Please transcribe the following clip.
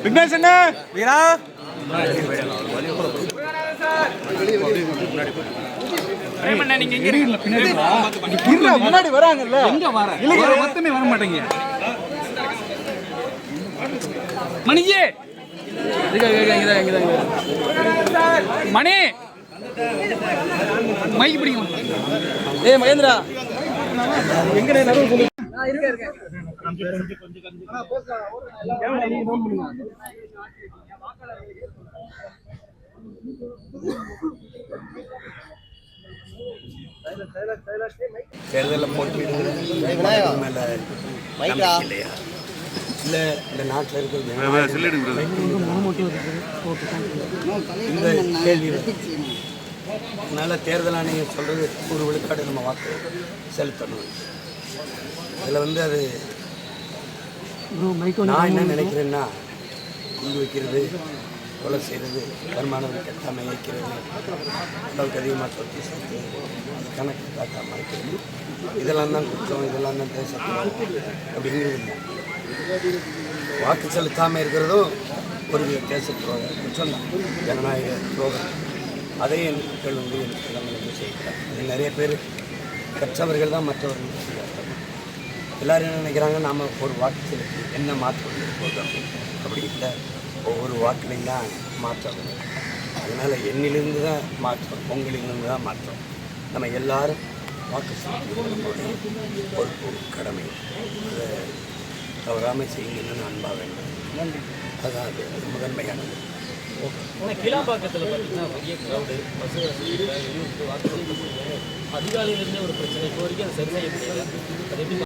விக்னேஷ் என்ன வீரா முன்னாடி வராங்கல்ல மொத்தமே வர மாட்டேங்க மணிஜி மணி மைக் பிடிக்கும். ஏ மகேந்திரா எங்க நடுவு தேர்தலில் போட்டியிடுங்கிற இல்லை இந்த நாட்டில் இருக்கிறது இந்த கேள்வி. அதனால் தேர்தல் ஆணையம் சொல்கிறது 100 விழுக்காடு நம்ம வாக்கு செலுத்தணும். அதில் அது நான் என்ன நினைக்கிறேன்னா, குண்டு வைக்கிறது, கொலை செய்கிறது, வருமானம் கட்டாமல் வைக்கிறது, அளவுக்கு அதிகமாக சொத்து சேர்த்து கணக்கு காட்டாமல் இருக்கிறது, இதெல்லாம் தான் குற்றம், இதெல்லாம் தான் தேசத்துவம் அப்படிங்கிறது இல்லை. வாக்கு செலுத்தாமல் இருக்கிறதும் ஒரு தேச குற்றம் தான், ஜனநாயக துரோகம். அதே என் மக்கள் எனக்கு இளமையிலிருந்து செய்கிறார். அது நிறைய பேர் கற்றவர்கள் தான் மற்றவர்கள் செய்கிறார்கள். எல்லோரும் என்ன நினைக்கிறாங்க, நாம் ஒரு வாக்கு செலுத்தி என்ன மாற்றம் போதும். அப்படி இல்லை, ஒவ்வொரு வாக்குலையும் தான் மாற்றம். அதனால் என்னிலிருந்து தான் மாற்றம், உங்களிலிருந்து தான் மாற்றம். நம்ம எல்லாரும் வாக்கு செலுத்தி நம்மளுடைய பொறுப்பு, கடமை, அதை தவறாமல் செய்யுங்கன்னு அன்பாக வேண்டும். அதுதான் அது முதன்மையானது. ஆனால் கீழாம்பாக்கத்தில் பார்த்தீங்கன்னா பெரிய க்ரௌடு, பஸ் வசதி, வாக்கு அதிகாலையிலேருந்தே ஒரு பிரச்சனை. இப்போ வரைக்கும் அது சரி செய்ய முடியாது. அது எப்படி